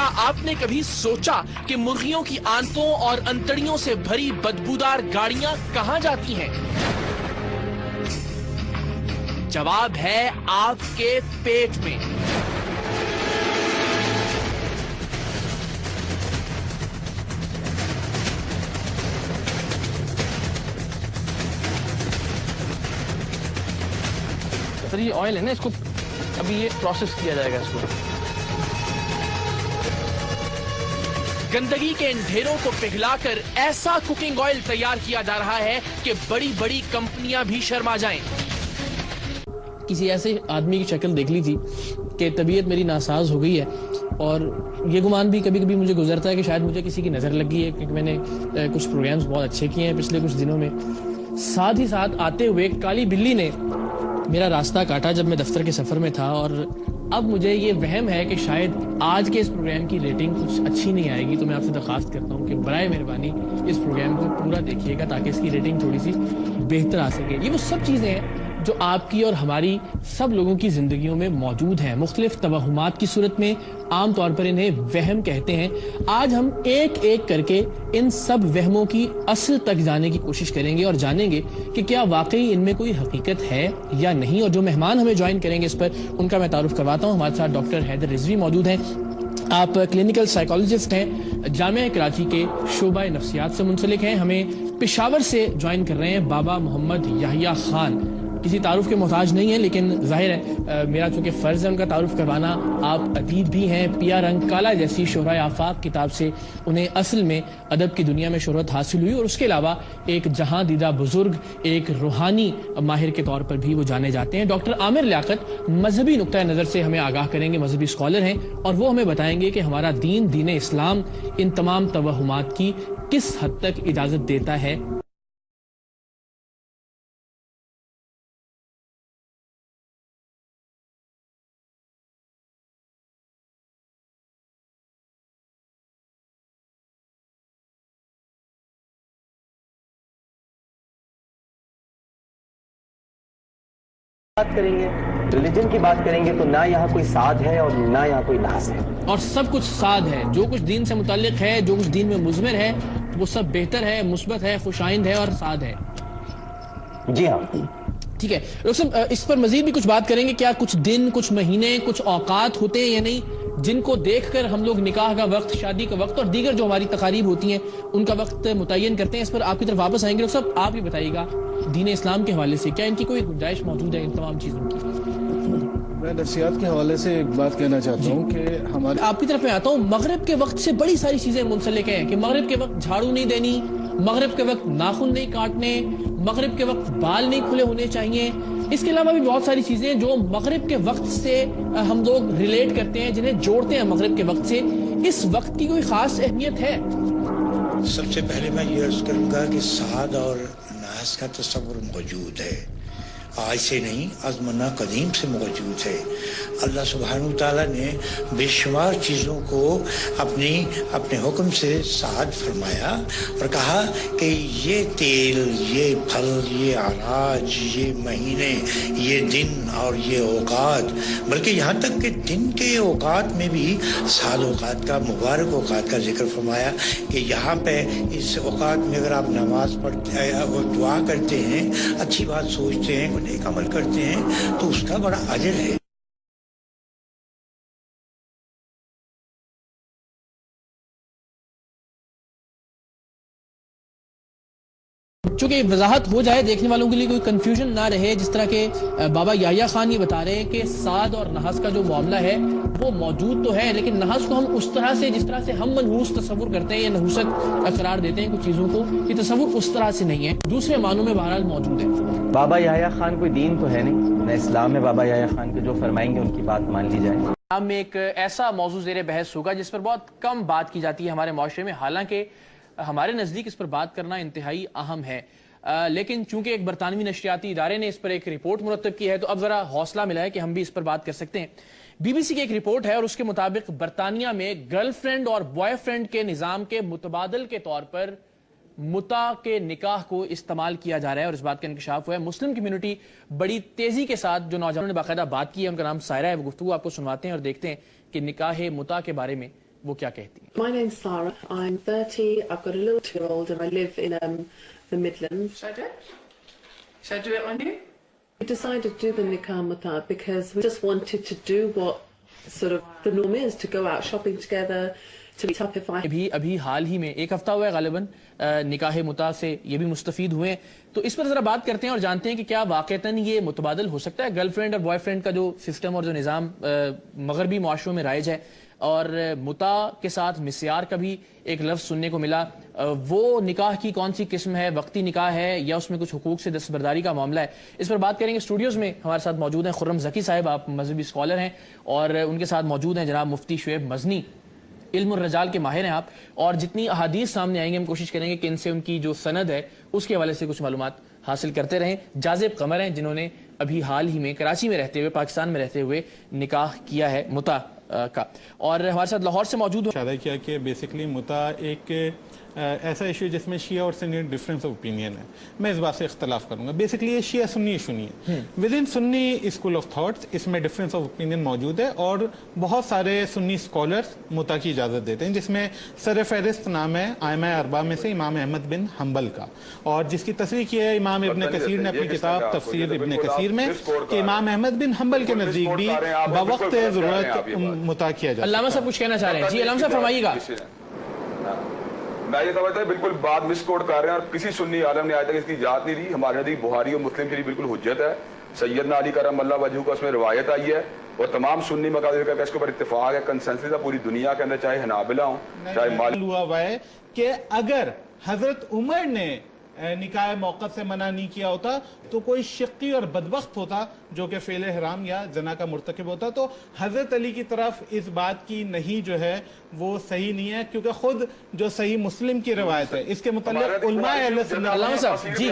क्या आपने कभी सोचा कि मुर्गियों की आंतों और अंतड़ियों से भरी बदबूदार गाड़ियां कहां जाती हैं? जवाब है आपके पेट में। सर ये ऑयल है ना, इसको अभी ये प्रोसेस किया जाएगा इसको। गंदगी के इन ढेरों को पिघलाकर ऐसा कुकिंग ऑयल तैयार किया जा रहा है कि बड़ी बड़ी कंपनियां भी शर्मा जाएं। किसी ऐसे आदमी की शक्ल देख ली थी कि तबीयत मेरी नासाज हो गई है, और ये गुमान भी कभी कभी मुझे गुजरता है कि शायद मुझे किसी की नज़र लगी है, क्योंकि मैंने कुछ प्रोग्राम्स बहुत अच्छे किए हैं पिछले कुछ दिनों में। साथ ही साथ आते हुए काली बिल्ली ने मेरा रास्ता काटा जब मैं दफ्तर के सफ़र में था, और अब मुझे ये वहम है कि शायद आज के इस प्रोग्राम की रेटिंग कुछ अच्छी नहीं आएगी। तो मैं आपसे दरख्वास्त करता हूँ कि बराए मेहरबानी इस प्रोग्राम को पूरा देखिएगा ताकि इसकी रेटिंग थोड़ी सी बेहतर आ सके। ये वो सब चीज़ें हैं जो आपकी और हमारी सब लोगों की ज़िंदगियों में मौजूद हैं, मुख्तलिफ तवहुमात की सूरत में। आम तौर पर इन्हें वहम कहते हैं। आज हम एक एक करके इन सब वहमों की असल तक जाने की कोशिश करेंगे और जानेंगे कि क्या वाकई इनमें कोई हकीकत है या नहीं। और जो मेहमान हमें ज्वाइन करेंगे इस पर, उनका मैं तारुफ करवाता हूँ। हमारे साथ डॉक्टर हैदर रिजवी मौजूद हैं। आप क्लिनिकल साइकोलॉजिस्ट हैं, जामिया कराची के शोबा नफ्सियात से मुंसलिक हैं। हमें पेशावर से ज्वाइन कर रहे हैं बाबा मोहम्मद याहिया खान। किसी तारुफ के मोहताज नहीं है, लेकिन जाहिर है मेरा चूंकि फ़र्ज़ है उनका तारुफ करवाना। आप अदीब भी हैं। पिया रंग काला जैसी शोहरा आफाक किताब से उन्हें असल में अदब की दुनिया में शोहरत हासिल हुई, और उसके अलावा एक जहां दीदा बुजुर्ग, एक रूहानी माहिर के तौर पर भी वो जाने जाते हैं। डॉक्टर आमिर लियाकत मजहबी नुक्ता नज़र से हमें आगाह करेंगे, मजहबी स्कॉलर हैं, और वो हमें बताएंगे कि हमारा दीन इस्लाम इन तमाम तवहुमात की किस हद तक इजाज़त देता है। बात करेंगे, रिलीजन की बात करेंगे, तो ना यहाँ कोई साध है और ना यहाँ कोई नाज है, और सब कुछ साध है। जो कुछ दीन से मुताल्लिक है, जो कुछ दीन में मुज़मिर है, वो सब बेहतर है, मुस्बत है, खुशाइंद है और साध है। जी हाँ, ठीक है डॉक्टर साहब, इस पर मजीद भी कुछ बात करेंगे। क्या कुछ दिन, कुछ महीने, कुछ औकात होते हैं या नहीं, जिनको देखकर हम लोग निकाह का वक्त, शादी का वक्त और दीगर जो हमारी तकारीब होती हैं उनका वक्त मुतय्यन करते हैं? इस पर आपकी तरफ वापस आएंगे। डॉक्टर साहब, आप ही बताइएगा दीन इस्लाम के हवाले से क्या इनकी कोई गुंजाइश मौजूद है इन तमाम चीज़ों की? मैं नफ्सियात के हवाले से एक बात कहना चाहता हूँ कि हमारे, आपकी तरफ में आता हूँ। मगरिब के वक्त से बड़ी सारी चीजें मुंसलिक हैं कि मगरिब के वक्त झाड़ू नहीं देनी, मगरिब के वक्त नाखून नहीं काटने, मगरिब के वक्त बाल नहीं खुले होने चाहिए। इसके अलावा भी बहुत सारी चीजें जो मगरिब के वक्त से हम लोग रिलेट करते हैं, जिन्हें जोड़ते हैं मगरिब के वक्त से। इस वक्त की कोई खास अहमियत है? सबसे पहले मैं ये अर्ज करूंगा कि साद और नाज का तस्वुर मौजूद है, आज से नहीं, आज़मना कदीम से मौजूद है। अल्लाह सुब्हानहू तआला ने बेशुमार चीज़ों को अपने हुक्म से साद फरमाया और कहा कि ये तेल, ये फल, ये अनाज, ये महीने, ये दिन और ये औकात, बल्कि यहाँ तक कि दिन के औकात में भी साल औकात का, मुबारक औकात का जिक्र फरमाया कि यहाँ पे इस औकात में अगर आप नमाज पढ़ते हैं, दुआ करते हैं, अच्छी बात सोचते हैं, नेक अमल करते हैं, तो उसका बड़ा अजर है। चूंकि वजाहत हो जाए, देखने वालों के लिए कोई कंफ्यूजन ना रहे, जिस तरह के बाबा याहिया खान ये बता रहे हैं कि साद और नहस का जो मामला है वो मौजूद तो है, लेकिन नहस को हम उस तरह से, जिस तरह से हम मनहूस तस्वुर करते हैं या नहूसत करार देते हैं कुछ चीज़ों को, ये तस्वुर उस तरह से नहीं है, दूसरे मानों में बहरहाल मौजूद है। बाबा याहिया खान कोई दीन तो है नहीं, न इस्लाम में बाबा याहिया खान के जो फरमाएंगे उनकी बात मान ली जाए। इस्लाम में एक ऐसा मौजू ज़ेर बहस होगा जिस पर बहुत कम बात की जाती है हमारे माशरे में, हालांकि हमारे नज़दीक इस पर बात करना इंतहाई अहम है। लेकिन चूंकि एक बरतानवी नशरियाती इदारे ने इस पर एक रिपोर्ट मुरतब की है, तो अब ज़रा हौसला मिला है कि हम भी इस पर बात कर सकते हैं। BBC की एक रिपोर्ट है और उसके मुताबिक बरतानिया में गर्लफ्रेंड और बॉयफ्रेंड के निज़ाम के मुतबादल के तौर पर मुता के निकाह को इस्तेमाल किया जा रहा है और इस बात का इंकशाफ हुआ है। मुस्लिम कम्युनिटी बड़ी तेजी के साथ, जो नौजवानों ने बाकायदा बात की है, उनका नाम सायरा है, वो गुफ्तगू आपको सुनवाते हैं और देखते हैं कि निकाह मुता के बारे में وہ کیا کہتی ہیں. My name's Sarah. I'm 30. I've got a little 2-year-old and I live in the Midlands. Should I do it? Should I do it on you? We decided to do the Nikah Mutah because we just wanted to do what sort of the norm is, to go out shopping together, to meet up if I... ابھی حال ہی میں 1 ہفتہ ہوا ہے غالباً نکاح متع سے یہ بھی مستفید ہوئے ہیں. تو اس پر ذرا بات کرتے ہیں اور جانتے ہیں کہ کیا واقعتاً یہ متبادل ہو سکتا ہے. گرل فرینڈ اور بوائے فرینڈ کا جو سسٹم اور جو نظام مغربی معاشروں میں رائج ہے اور متع کے ساتھ مسیار کا بھی ایک لفظ سننے کو ملا, وہ نکاح کی کون سی قسم ہے, وقتی نکاح ہے یا اس میں کچھ حقوق سے دستبرداری کا معاملہ ہے, اس پر بات کریں گے. اسٹوڈیوز میں ہمارے ساتھ موجود ہیں خرم ذکی صاحب, آپ مذہبی اسکالر ہیں, اور ان کے ساتھ موجود ہیں جناب مفتی شعیب مزنی, علم الرجال کے ماہر ہیں آپ, اور جتنی احادیث سامنے آئیں گے ہم کوشش کریں گے کہ ان سے ان کی جو سند ہے اس کے حوالے سے کچھ معلومات حاصل کرتے رہیں. جاذب قمر ہیں جنہوں نے ابھی حال ہی میں کراچی میں رہتے ہوئے, پاکستان میں رہتے ہوئے نکاح کیا ہے متع کا, اور ہمارے ساتھ لاہور سے موجود ہو. اشارہ کیا کہ بیسکلی متع ایک ایسا ایشو جس میں شیعہ اور سنی ڈفرینس آف اوپینین ہے. میں اس بات سے اختلاف کروں گا. بیسکلی یہ شیعہ سنی ایشو نہیں ہے. ود ان سنی اسکول آف تھاٹس اس میں ڈفرینس آف اوپینین موجود ہے, اور بہت سارے سنی اسکالرس متع کی اجازت دیتے ہیں, جس میں سر فہرست نام ہے ائمہ اربعہ میں سے امام احمد بن حنبل کا, اور جس کی تصریح کی ہے امام ابن کثیر نے اپنی کتاب تفسیر ابن کثیر میں کہ امام احمد بن حنبل کے نزدیک بھی بوقت ضرورت متع کیا جاتا ہے. علامہ صاحب کچھ کہنا چاہ رہے ہیں. جی علامہ صاحب فرمائیے گا. میں یہ سمجھتا ہوں بالکل بات مس کوٹ کر رہے ہیں, اور کسی سنی عالم نے آج تک اس کی اجازت نہیں دی. ہمارے نزدیک بخاری اور مسلم کے لیے بالکل حجت ہے. سیدنا علی کرم اللہ وجہہ کا اس میں روایت آئی ہے, اور تمام سنی مقادیر کا اس کے اوپر اتفاق ہے, کنسنسس ہے پوری دنیا کے اندر, چاہے حنابلہ ہوں چاہے مالک. ہوا ہے کہ اگر حضرت عمر نے نکاح موقت سے منع نہیں کیا ہوتا تو کوئی شقی اور بدبخت ہوتا جو کہ فعل حرام یا زنا کا مرتکب ہوتا. تو حضرت علی کی طرف اس بات کی نہیں جو ہے وہ صحیح نہیں ہے, کیونکہ خود جو صحیح مسلم کی روایت ہے اس کے متعلق علماء اہل سنت علامہ صاحب جی